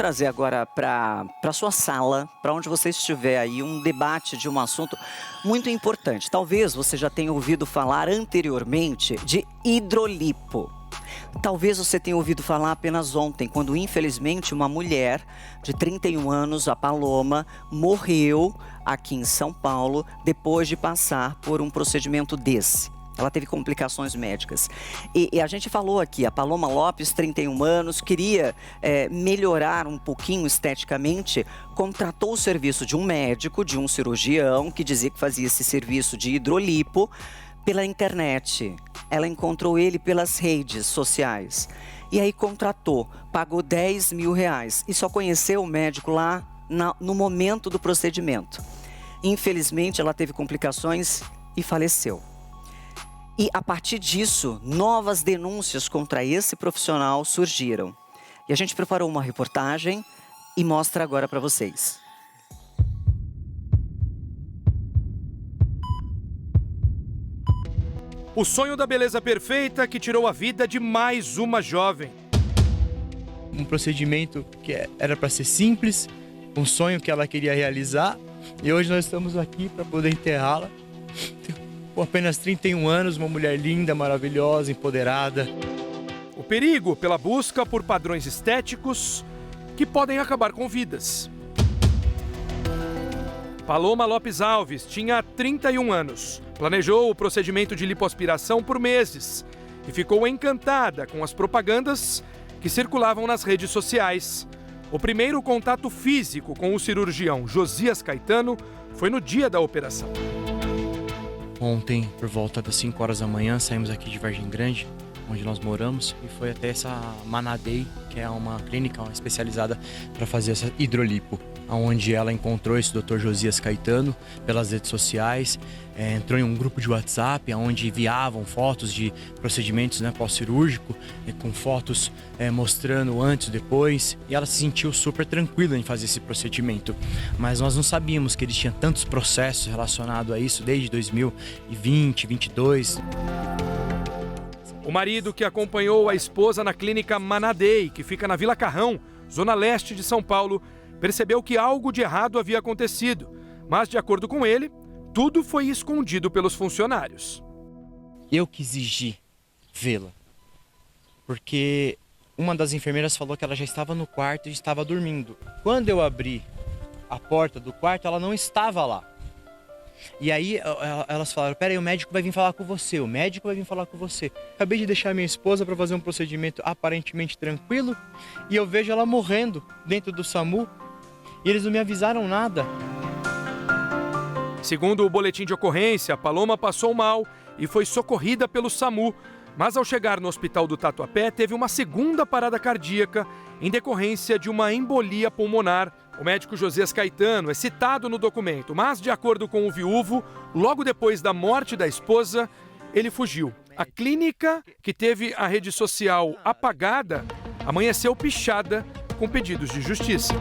trazer agora para sua sala, para onde você estiver aí, um debate de um assunto muito importante. Talvez você já tenha ouvido falar anteriormente de hidrolipo. Talvez você tenha ouvido falar apenas ontem, quando infelizmente uma mulher de 31 anos, a Paloma, morreu aqui em São Paulo depois de passar por um procedimento desse. Ela teve complicações médicas. E a gente falou aqui, a Paloma Lopes, 31 anos, queria melhorar um pouquinho esteticamente, contratou o serviço de um médico, de um cirurgião, que dizia que fazia esse serviço de hidrolipo pela internet. Ela encontrou ele pelas redes sociais. E aí contratou, pagou R$10 mil e só conheceu o médico lá no momento do procedimento. Infelizmente, ela teve complicações e faleceu. E a partir disso, novas denúncias contra esse profissional surgiram. E a gente preparou uma reportagem e mostra agora para vocês. O sonho da beleza perfeita que tirou a vida de mais uma jovem. Um procedimento que era para ser simples, um sonho que ela queria realizar. E hoje nós estamos aqui para poder enterrá-la. Com apenas 31 anos, uma mulher linda, maravilhosa, empoderada. O perigo pela busca por padrões estéticos que podem acabar com vidas. Paloma Lopes Alves tinha 31 anos. Planejou o procedimento de lipoaspiração por meses e ficou encantada com as propagandas que circulavam nas redes sociais. O primeiro contato físico com o cirurgião Josias Caetano foi no dia da operação. Ontem, por volta das 5 horas da manhã, saímos aqui de Vargem Grande, onde nós moramos, e foi até essa Manadei, que é uma clínica especializada para fazer essa hidrolipo, onde ela encontrou esse Dr. Josias Caetano pelas redes sociais, entrou em um grupo de WhatsApp, onde enviavam fotos de procedimentos pós-cirúrgico, com fotos mostrando antes e depois, e ela se sentiu super tranquila em fazer esse procedimento. Mas nós não sabíamos que eles tinham tantos processos relacionados a isso desde 2020, 2022. O marido que acompanhou a esposa na clínica Manadei, que fica na Vila Carrão, zona leste de São Paulo, percebeu que algo de errado havia acontecido, mas, de acordo com ele, tudo foi escondido pelos funcionários. Eu que exigi vê-la, porque uma das enfermeiras falou que ela já estava no quarto e estava dormindo. Quando eu abri a porta do quarto, ela não estava lá. E aí elas falaram, peraí, o médico vai vir falar com você, o médico vai vir falar com você. Acabei de deixar minha esposa para fazer um procedimento aparentemente tranquilo e eu vejo ela morrendo dentro do SAMU e eles não me avisaram nada. Segundo o boletim de ocorrência, a Paloma passou mal e foi socorrida pelo SAMU, mas ao chegar no hospital do Tatuapé teve uma segunda parada cardíaca em decorrência de uma embolia pulmonar. O médico Josias Caetano é citado no documento, mas, de acordo com o viúvo, logo depois da morte da esposa, ele fugiu. A clínica, que teve a rede social apagada, amanheceu pichada com pedidos de justiça.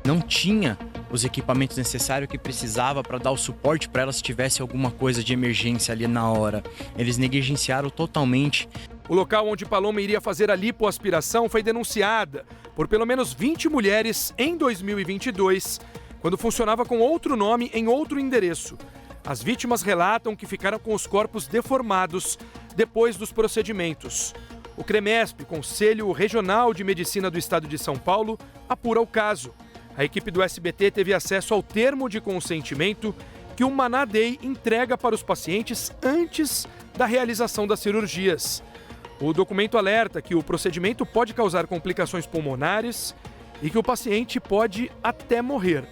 Não tinha os equipamentos necessários que precisava para dar o suporte para ela se tivesse alguma coisa de emergência ali na hora. Eles negligenciaram totalmente. O local onde Paloma iria fazer a lipoaspiração foi denunciada por pelo menos 20 mulheres em 2022, quando funcionava com outro nome em outro endereço. As vítimas relatam que ficaram com os corpos deformados depois dos procedimentos. O CREMESP, Conselho Regional de Medicina do Estado de São Paulo, apura o caso. A equipe do SBT teve acesso ao termo de consentimento que o Manadei entrega para os pacientes antes da realização das cirurgias. O documento alerta que o procedimento pode causar complicações pulmonares e que o paciente pode até morrer.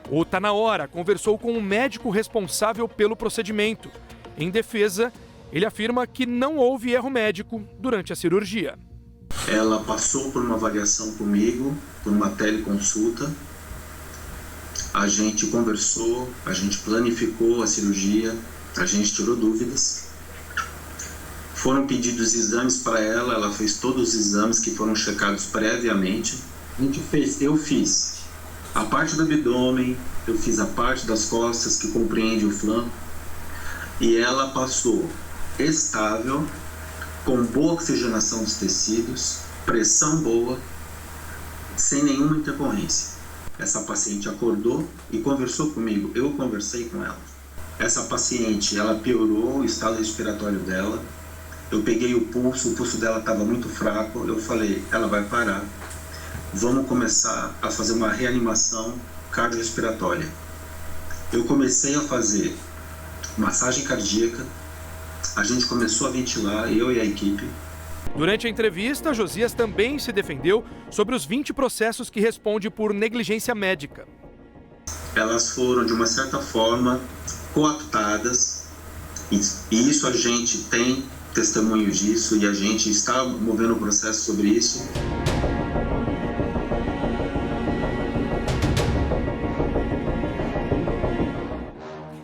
O Tá Na Hora conversou com o médico responsável pelo procedimento. Em defesa, ele afirma que não houve erro médico durante a cirurgia. Ela passou por uma avaliação comigo, por uma teleconsulta. A gente conversou, a gente planificou a cirurgia, a gente tirou dúvidas. Foram pedidos exames para ela, ela fez todos os exames que foram checados previamente. Eu fiz a parte do abdômen, eu fiz a parte das costas que compreende o flanco. E ela passou estável, com boa oxigenação dos tecidos, pressão boa, sem nenhuma intercorrência. Essa paciente acordou e conversou comigo, eu conversei com ela. Essa paciente, ela piorou o estado respiratório dela, eu peguei o pulso dela estava muito fraco, eu falei, ela vai parar, vamos começar a fazer uma reanimação cardiorrespiratória. Eu comecei a fazer massagem cardíaca, a gente começou a ventilar, eu e a equipe. Durante a entrevista, Josias também se defendeu sobre os 20 processos que responde por negligência médica. Elas foram, de uma certa forma, cooptadas, e isso a gente tem testemunho disso e a gente está movendo o processo sobre isso.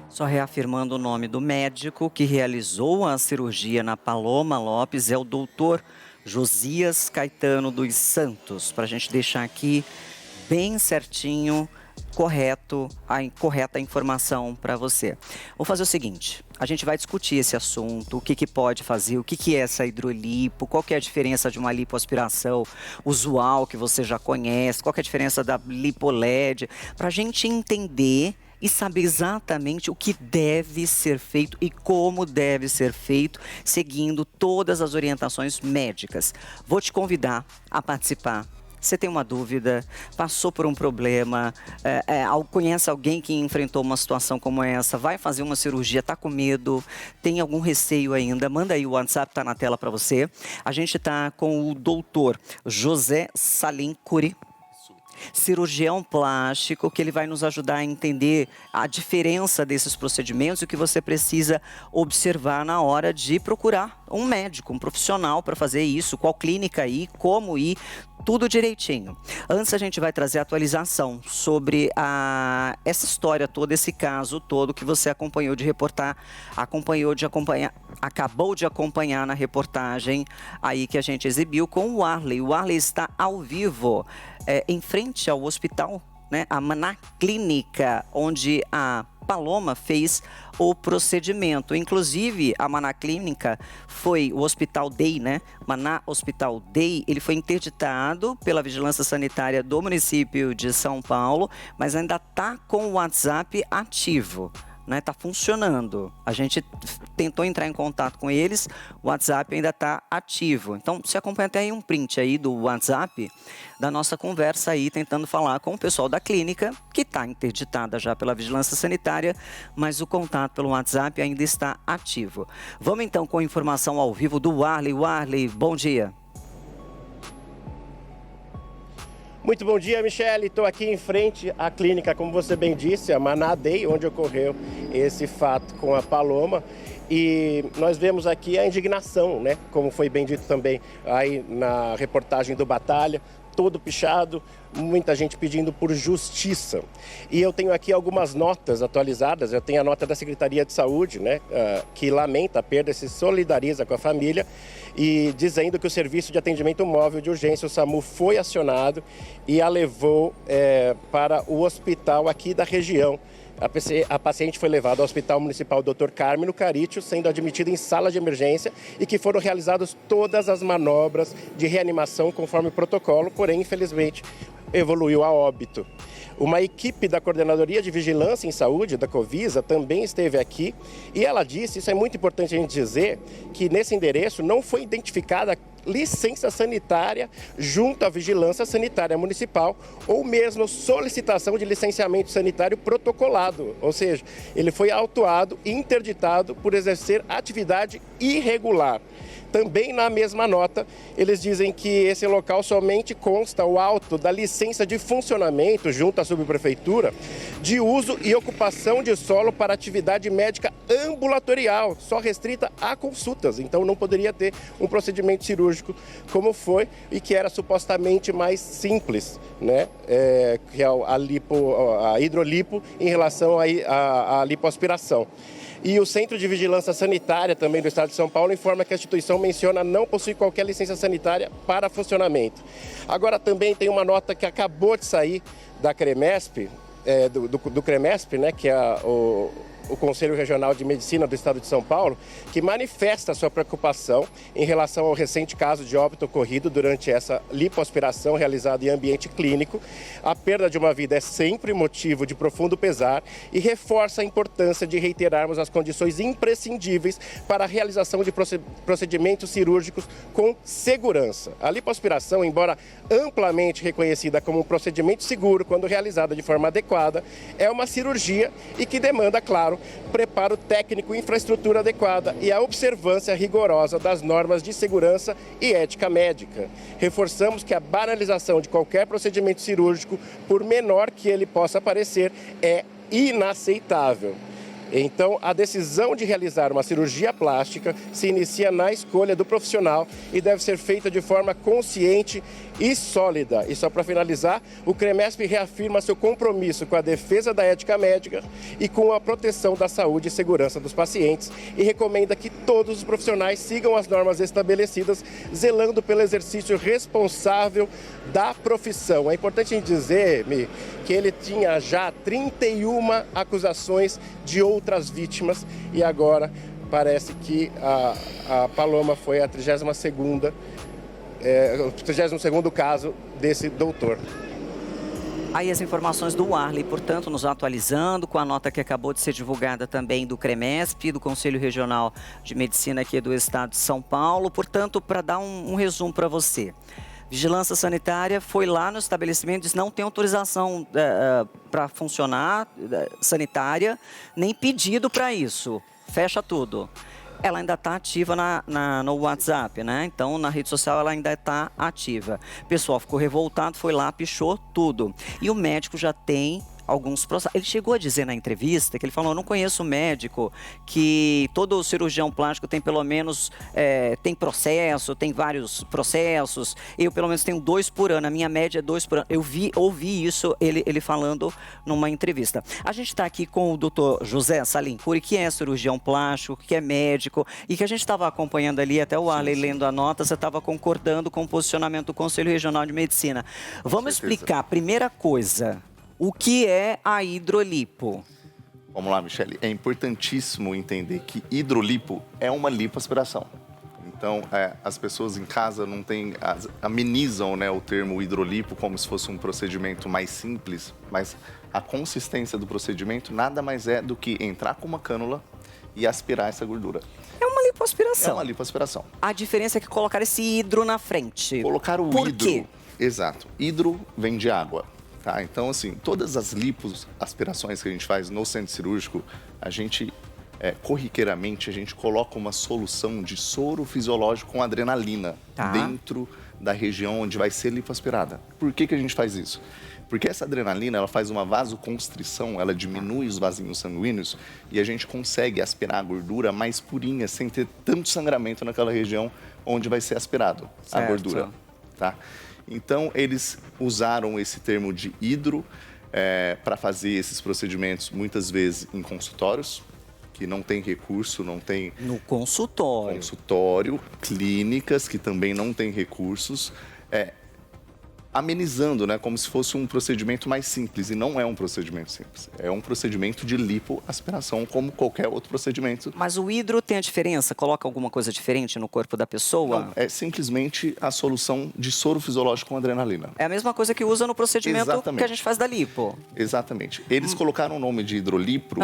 Só reafirmando o nome do médico que realizou a cirurgia na Paloma Lopes é o doutor Josias Caetano dos Santos, para a gente deixar aqui bem certinho, correta informação para você. Vou fazer o seguinte, a gente vai discutir esse assunto, o que pode fazer, o que é essa hidrolipo, qual que é a diferença de uma lipoaspiração usual que você já conhece, qual que é a diferença da lipo-LED, para a gente entender e saber exatamente o que deve ser feito e como deve ser feito, seguindo todas as orientações médicas. Vou te convidar a participar. Você tem uma dúvida, passou por um problema, conhece alguém que enfrentou uma situação como essa, vai fazer uma cirurgia, está com medo, tem algum receio ainda, manda aí o WhatsApp, está na tela para você. A gente está com o doutor José Salim Curi, cirurgião plástico, que ele vai nos ajudar a entender a diferença desses procedimentos e o que você precisa observar na hora de procurar um médico, um profissional para fazer isso, qual clínica ir, como ir, tudo direitinho. Antes a gente vai trazer a atualização sobre essa história toda, esse caso todo que você acompanhou de reportar, acabou de acompanhar na reportagem aí que a gente exibiu com o Warley. O Warley está ao vivo, em frente ao hospital, né, a Maná Clínica, onde a Paloma fez o procedimento. Inclusive, a Maná Clínica foi o Hospital Day, né? Maná Hospital Day, ele foi interditado pela Vigilância Sanitária do município de São Paulo, mas ainda está com o WhatsApp ativo. Está funcionando. A gente tentou entrar em contato com eles, o WhatsApp ainda está ativo. Então, você acompanha até aí um print aí do WhatsApp da nossa conversa aí, tentando falar com o pessoal da clínica, que está interditada já pela Vigilância Sanitária, mas o contato pelo WhatsApp ainda está ativo. Vamos então com a informação ao vivo do Warley. Warley, bom dia. Muito bom dia, Michele. Estou aqui em frente à clínica, como você bem disse, a Maná Day, onde ocorreu esse fato com a Paloma. E nós vemos aqui a indignação, né? Como foi bem dito também aí na reportagem do Batalha, todo pichado, muita gente pedindo por justiça. E eu tenho aqui algumas notas atualizadas. Eu tenho a nota da Secretaria de Saúde, né, que lamenta a perda, se solidariza com a família e dizendo que o Serviço de Atendimento Móvel de Urgência, o SAMU, foi acionado e a levou para o hospital aqui da região. A paciente foi levada ao Hospital Municipal Dr. Carmino Caritio, sendo admitida em sala de emergência e que foram realizadas todas as manobras de reanimação conforme o protocolo, porém, infelizmente, evoluiu a óbito. Uma equipe da Coordenadoria de Vigilância em Saúde, da Covisa, também esteve aqui e ela disse, isso é muito importante a gente dizer, que nesse endereço não foi identificada licença sanitária junto à Vigilância Sanitária Municipal ou mesmo solicitação de licenciamento sanitário protocolado, ou seja, ele foi autuado e interditado por exercer atividade irregular. Também na mesma nota, eles dizem que esse local somente consta o auto da licença de funcionamento junto à subprefeitura de uso e ocupação de solo para atividade médica ambulatorial, só restrita a consultas. Então não poderia ter um procedimento cirúrgico como foi e que era supostamente mais simples, né? Que é a hidrolipo em relação à lipoaspiração. E o Centro de Vigilância Sanitária também do Estado de São Paulo informa que a instituição menciona não possui qualquer licença sanitária para funcionamento. Agora também tem uma nota que acabou de sair da CREMESP, do CREMESP, né, que é o Conselho Regional de Medicina do Estado de São Paulo, que manifesta sua preocupação em relação ao recente caso de óbito ocorrido durante essa lipoaspiração realizada em ambiente clínico. A perda de uma vida é sempre motivo de profundo pesar e reforça a importância de reiterarmos as condições imprescindíveis para a realização de procedimentos cirúrgicos com segurança. A lipoaspiração, embora amplamente reconhecida como um procedimento seguro quando realizada de forma adequada, é uma cirurgia e que demanda, claro, preparo técnico, infraestrutura adequada e a observância rigorosa das normas de segurança e ética médica. Reforçamos que a banalização de qualquer procedimento cirúrgico, por menor que ele possa parecer, é inaceitável. Então, a decisão de realizar uma cirurgia plástica se inicia na escolha do profissional e deve ser feita de forma consciente e sólida. E só para finalizar, o CREMESP reafirma seu compromisso com a defesa da ética médica e com a proteção da saúde e segurança dos pacientes e recomenda que todos os profissionais sigam as normas estabelecidas, zelando pelo exercício responsável da profissão. É importante dizer, Mi, que ele tinha já 31 acusações de outras vítimas e agora parece que a Paloma foi a 32º caso desse doutor. Aí as informações do Arley, portanto, nos atualizando com a nota que acabou de ser divulgada também do CREMESP, do Conselho Regional de Medicina aqui do Estado de São Paulo. Portanto, para dar um resumo para você. Vigilância Sanitária foi lá no estabelecimento, disse não tem autorização para funcionar sanitária, nem pedido para isso. Fecha tudo. Ela ainda está ativa no WhatsApp, né? Então, na rede social ela ainda está ativa. O pessoal ficou revoltado, foi lá, pichou tudo. E o médico já tem alguns processos. Ele chegou a dizer na entrevista que ele falou, eu não conheço médico que todo cirurgião plástico tem pelo menos, tem processo, tem vários processos. Eu pelo menos tenho 2 por ano, a minha média é 2 por ano. Eu ouvi isso, ele falando numa entrevista. A gente está aqui com o Dr. José Salincuri, que é cirurgião plástico, que é médico, e que a gente estava acompanhando ali, até o Arley lendo a nota, você estava concordando com o posicionamento do Conselho Regional de Medicina. Vamos explicar, primeira coisa, o que é a hidrolipo? Vamos lá, Michele. É importantíssimo entender que hidrolipo é uma lipoaspiração. Então, as pessoas em casa não amenizam, né, o termo hidrolipo como se fosse um procedimento mais simples, mas a consistência do procedimento nada mais é do que entrar com uma cânula e aspirar essa gordura. É uma lipoaspiração. É uma lipoaspiração. A diferença é que colocar esse hidro na frente. Colocar o Por hidro. quê? Exato. Hidro vem de água. Tá? Então, assim, todas as lipoaspirações que a gente faz no centro cirúrgico, a gente, corriqueiramente, a gente coloca uma solução de soro fisiológico com adrenalina dentro da região onde vai ser lipoaspirada. Por que a gente faz isso? Porque essa adrenalina, ela faz uma vasoconstrição, ela diminui os vasinhos sanguíneos e a gente consegue aspirar a gordura mais purinha, sem ter tanto sangramento naquela região onde vai ser aspirado a gordura. Tá? Então, eles usaram esse termo de hidro para fazer esses procedimentos, muitas vezes em consultórios, que não tem recurso, não tem... No consultório. Consultório, clínicas que também não têm recursos, amenizando, né, como se fosse um procedimento mais simples, e não é um procedimento simples. É um procedimento de lipoaspiração, como qualquer outro procedimento. Mas o hidro tem a diferença? Coloca alguma coisa diferente no corpo da pessoa? Não, é simplesmente a solução de soro fisiológico com adrenalina. É a mesma coisa que usa no procedimento que a gente faz da lipo. Exatamente. Eles colocaram o nome de hidrolipro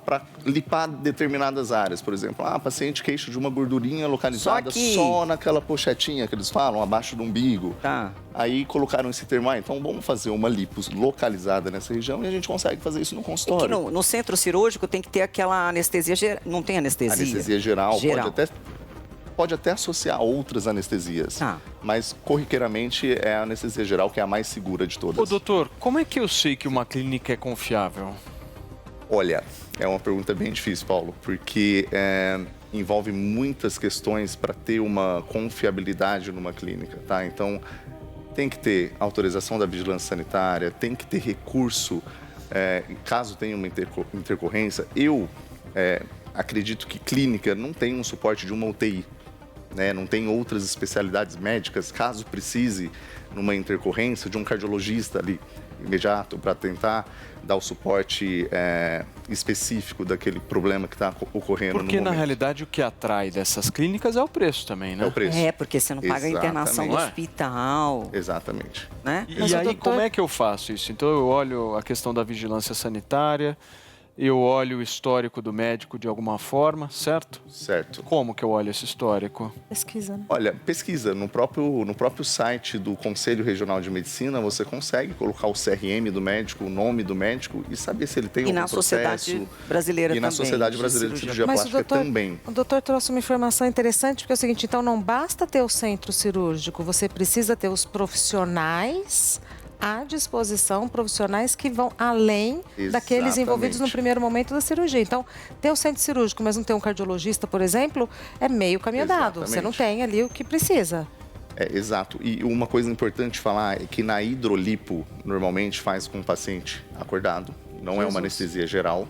para lipar determinadas áreas. Por exemplo, paciente queixa de uma gordurinha localizada só naquela pochetinha que eles falam, abaixo do umbigo. Tá. Aí colocaram esse termo, então vamos fazer uma lipo localizada nessa região e a gente consegue fazer isso no consultório. É que no centro cirúrgico tem que ter aquela anestesia geral. Não tem anestesia? Anestesia geral. Pode até associar outras anestesias, mas corriqueiramente é a anestesia geral que é a mais segura de todas. Ô doutor, como é que eu sei que uma clínica é confiável? Olha, é uma pergunta bem difícil, Paulo, porque envolve muitas questões para ter uma confiabilidade numa clínica, tá? Então, tem que ter autorização da vigilância sanitária, tem que ter recurso, caso tenha uma intercorrência. Eu acredito que clínica não tem um suporte de uma UTI. né? Não tem outras especialidades médicas, caso precise, numa intercorrência, de um cardiologista ali imediato para tentar dar o suporte específico daquele problema que está ocorrendo no Porque, momento. na realidade, o que atrai dessas clínicas é o preço também, né? É o preço. Porque você não paga a internação do Exatamente. hospital, Exatamente. né? E aí, como é que eu faço isso? Então, eu olho a questão da vigilância sanitária, eu olho o histórico do médico de alguma forma, certo? Certo. Como que eu olho esse histórico? Pesquisa, né? Olha, pesquisa. No próprio site do Conselho Regional de Medicina, você consegue colocar o CRM do médico, o nome do médico e saber se ele tem E algum na processo. Sociedade Brasileira E na também, Sociedade Brasileira de Cirurgia Mas Plástica também. o doutor trouxe uma informação interessante, porque é o seguinte, então não basta ter o centro cirúrgico, você precisa ter os profissionais à disposição, profissionais que vão além daqueles envolvidos no primeiro momento da cirurgia. Então, ter o centro cirúrgico, mas não ter um cardiologista, por exemplo, é meio caminho andado. Você não tem ali o que precisa. Exato. E uma coisa importante falar é que na hidrolipo, normalmente faz com o paciente acordado. Não é uma anestesia geral.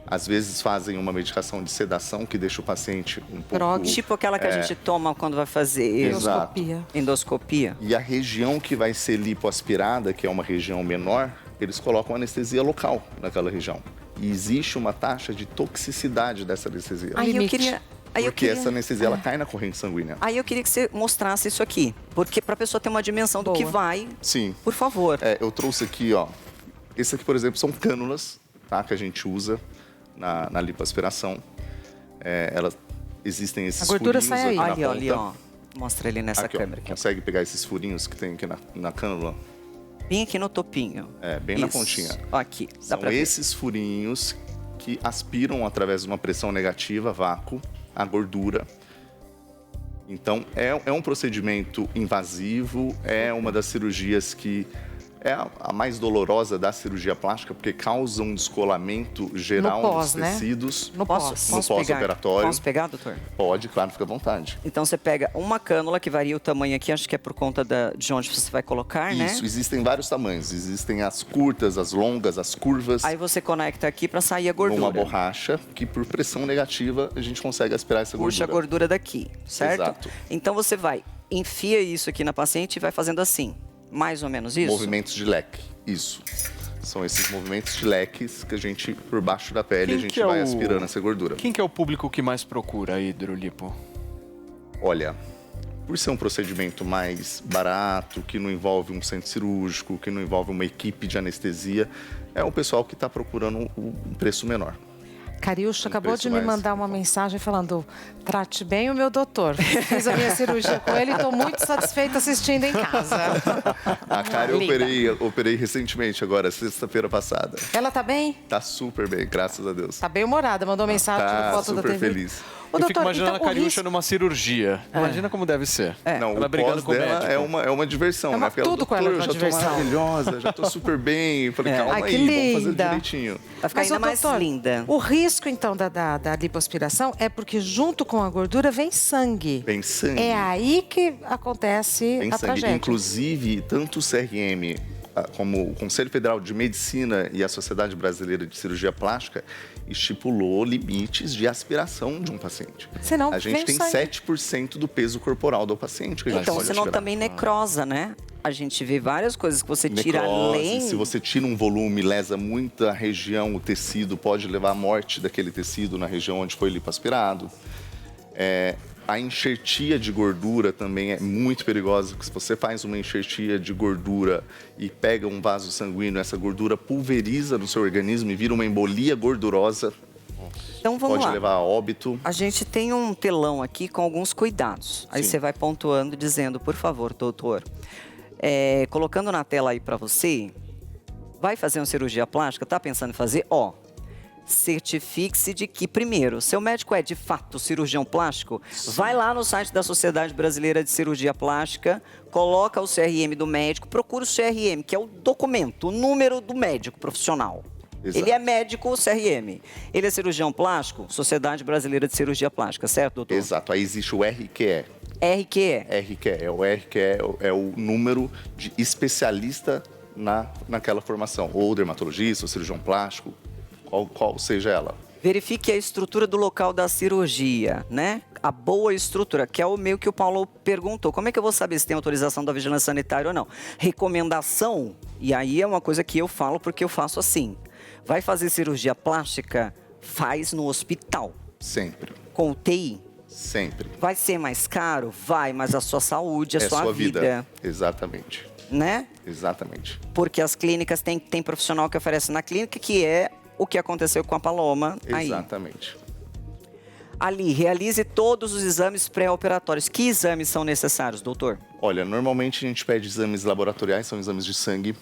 Às vezes fazem uma medicação de sedação que deixa o paciente um pouco... Tipo aquela que a gente toma quando vai fazer Exato. endoscopia. E a região que vai ser lipoaspirada, que é uma região menor, eles colocam anestesia local naquela região. E existe uma taxa de toxicidade dessa anestesia. Aí eu queria... Porque essa anestesia ela cai na corrente sanguínea. Aí eu queria que você mostrasse isso aqui, porque para a pessoa ter uma dimensão do que vai, Sim. por favor. Eu trouxe aqui, ó. Esse aqui, por exemplo, são cânulas, tá? Que a gente usa na lipoaspiração. Existem esses furinhos sai aí. aqui na Ali, ponta. ó. Mostra ele nessa Aqui, ó. câmera. Aqui, ó. Consegue pegar esses furinhos que tem aqui na cânula? Bem aqui no topinho. Bem na pontinha. Ó, aqui, dá São pra ver. esses furinhos que aspiram através de uma pressão negativa, vácuo, a gordura. Então, é um procedimento invasivo, é uma das cirurgias que é a mais dolorosa da cirurgia plástica, porque causa um descolamento geral dos tecidos. No pós-operatório. Posso pegar, doutor? Pode, claro, fica à vontade. Então, você pega uma cânula, que varia o tamanho aqui, acho que é por conta de onde você vai colocar, né? Isso, existem vários tamanhos. Existem as curtas, as longas, as curvas. Aí você conecta aqui para sair a gordura. Uma borracha, que por pressão negativa a gente consegue aspirar essa gordura. Puxa a gordura daqui, certo? Exato. Então, você vai, enfia isso aqui na paciente e vai fazendo assim. Mais ou menos isso? Movimentos de leque, isso. São esses movimentos de leques que a gente, por baixo da pele, a gente vai aspirando essa gordura. Quem que é o público que mais procura a hidrolipo? Olha, por ser um procedimento mais barato, que não envolve um centro cirúrgico, que não envolve uma equipe de anestesia, é o pessoal que está procurando um preço menor. Cariúcha acabou de me mandar uma mensagem falando: trate bem o meu doutor. Fiz a minha cirurgia com ele e estou muito satisfeita assistindo em casa. A Cari eu operei recentemente, agora, sexta-feira passada. Ela tá bem? Tá super bem, graças a Deus. Tá bem humorada, mandou mensagem, tirou foto da TV. Super feliz. Eu fico imaginando a Cariúcha numa cirurgia. Imagina como deve ser. Não, ela o brigando pós com o dela médico. é uma diversão, né? Porque tudo com ela é uma eu já diversão. tô maravilhosa, já tô super bem. Eu falei, calma Ai, que aí, vamos fazer linda. direitinho. Vai ficar ainda mais linda. O risco, então, da lipoaspiração é porque junto com a gordura vem sangue. Vem sangue. É aí que acontece Vem a sangue. tragédia. Inclusive, tanto o CRM como o Conselho Federal de Medicina e a Sociedade Brasileira de Cirurgia Plástica estipulou limites de aspiração de um paciente. Senão, a gente tem 7% do peso corporal do paciente que a gente Então, pode senão aspirar. também necrosa, né? A gente vê várias coisas que você tira Necrose, além... se você tira um volume, lesa muita região, o tecido pode levar à morte daquele tecido na região onde foi lipoaspirado. A enxertia de gordura também é muito perigosa, porque se você faz uma enxertia de gordura e pega um vaso sanguíneo, essa gordura pulveriza no seu organismo e vira uma embolia gordurosa. Então vamos Pode lá. levar a óbito. A gente tem um telão aqui com alguns cuidados. Aí você vai pontuando, dizendo, por favor, doutor. Colocando na tela aí para você, vai fazer uma cirurgia plástica, tá pensando em fazer? Certifique-se de que, primeiro, seu médico é de fato cirurgião plástico. Vai lá no site da Sociedade Brasileira de Cirurgia Plástica, coloca o CRM do médico, procura o CRM, que é o documento, o número do médico profissional. Exato. Ele é médico, CRM. Ele é cirurgião plástico, Sociedade Brasileira de Cirurgia Plástica, certo, doutor? Exato, aí existe o RQE. RQE. O RQE é o número de especialista naquela formação, ou dermatologista, ou cirurgião plástico, qual seja ela. Verifique a estrutura do local da cirurgia, né? a boa estrutura, que é o meio que o Paulo perguntou. Como é que eu vou saber se tem autorização da vigilância sanitária ou não? Recomendação, e aí é uma coisa que eu falo porque eu faço assim. Vai fazer cirurgia plástica? Faz no hospital. Sempre. Com UTI? Sempre. Vai ser mais caro? Vai, mas a sua saúde, a sua vida. Exatamente. Né? Exatamente. Porque as clínicas tem profissional que oferece na clínica, que é o que aconteceu com a Paloma aí. Exatamente. Ali, realize todos os exames pré-operatórios. Que exames são necessários, doutor? Olha, normalmente a gente pede exames laboratoriais, são exames de sangue.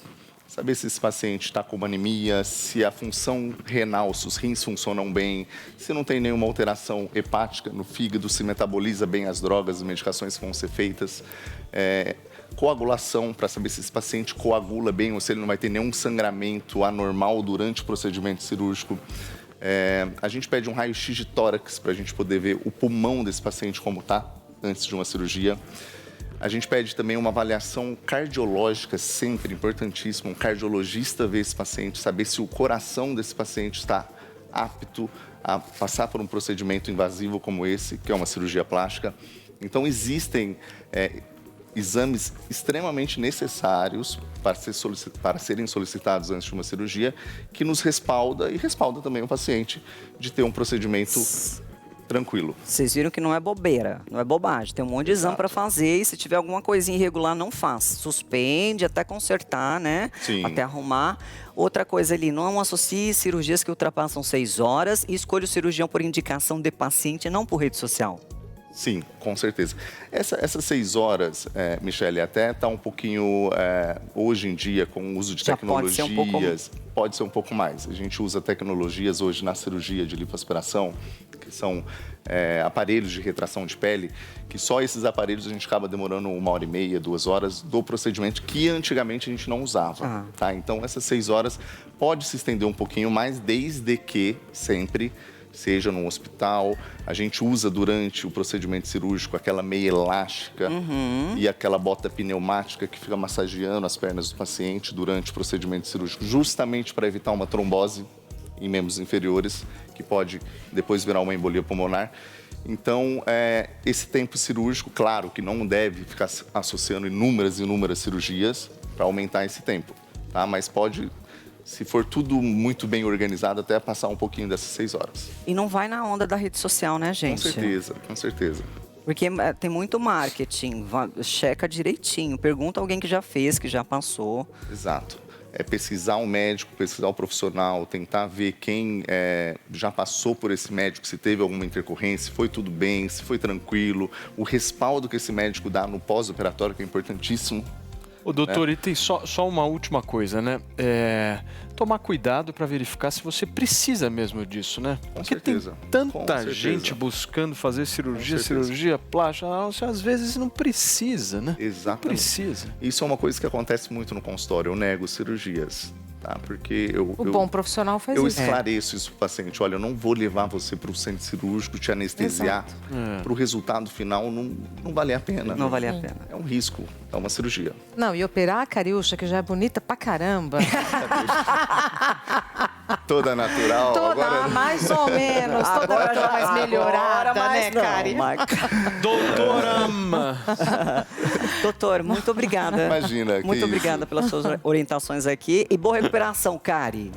Saber se esse paciente está com uma anemia, se a função renal, se os rins funcionam bem, se não tem nenhuma alteração hepática no fígado, se metaboliza bem as drogas, as medicações que vão ser feitas. Coagulação, para saber se esse paciente coagula bem ou se ele não vai ter nenhum sangramento anormal durante o procedimento cirúrgico. A gente pede um raio-x de tórax para a gente poder ver o pulmão desse paciente como está antes de uma cirurgia. A gente pede também uma avaliação cardiológica, sempre importantíssimo. Um cardiologista ver esse paciente, saber se o coração desse paciente está apto a passar por um procedimento invasivo como esse, que é uma cirurgia plástica. Então, existem exames extremamente necessários para serem solicitados antes de uma cirurgia, que nos respalda e respalda também o paciente de ter um procedimento tranquilo. Vocês viram que não é bobeira, não é bobagem. Tem um monte de exame para fazer e se tiver alguma coisinha irregular, não faz. Suspende até consertar, né? Sim. Até arrumar. Outra coisa ali, não associe cirurgias que ultrapassam 6 horas e escolha o cirurgião por indicação de paciente, não por rede social. Sim, com certeza. Essas 6 horas, Michele, até está um pouquinho, hoje em dia, com o uso de tecnologias, pode ser um pouco mais. A gente usa tecnologias hoje na cirurgia de lipoaspiração, que são aparelhos de retração de pele, que só esses aparelhos a gente acaba demorando 1h30, 2 horas do procedimento, que antigamente a gente não usava. Tá? Então, essas 6 horas pode se estender um pouquinho mais, desde que sempre seja num hospital. A gente usa durante o procedimento cirúrgico aquela meia elástica e aquela bota pneumática que fica massageando as pernas do paciente durante o procedimento cirúrgico, justamente para evitar uma trombose em membros inferiores, que pode depois virar uma embolia pulmonar. Então, esse tempo cirúrgico, claro que não deve ficar associando inúmeras cirurgias para aumentar esse tempo, tá? Mas pode, se for tudo muito bem organizado, até passar um pouquinho dessas 6 horas. E não vai na onda da rede social, né, gente? Com certeza, com certeza. Porque tem muito marketing, checa direitinho, pergunta alguém que já fez, que já passou. Exato. Pesquisar um médico, pesquisar um profissional, tentar ver quem já passou por esse médico, se teve alguma intercorrência, se foi tudo bem, se foi tranquilo. O respaldo que esse médico dá no pós-operatório, que é importantíssimo. Ô, doutor, e tem só uma última coisa, né? Tomar cuidado para verificar se você precisa mesmo disso, né? Porque tem tanta gente buscando fazer cirurgia plástica, você às vezes não precisa, né? Exatamente. Não precisa. Isso é uma coisa que acontece muito no consultório, eu nego cirurgias. Tá? Porque o bom profissional faz isso. Eu isso. esclareço isso para o paciente. Olha, eu não vou levar você para o centro cirúrgico, te anestesiar. Para o resultado final não vale a pena. Não vale a pena. É um risco, é uma cirurgia. Não, e operar a Cariúcha, que já é bonita pra caramba. Toda natural. Toda, agora... mais ou menos. Toda já mais melhorada, né, Cari? Doutorama! Doutor, muito obrigada. Imagina. Muito obrigada pelas suas orientações aqui. E boa recuperação, Cari.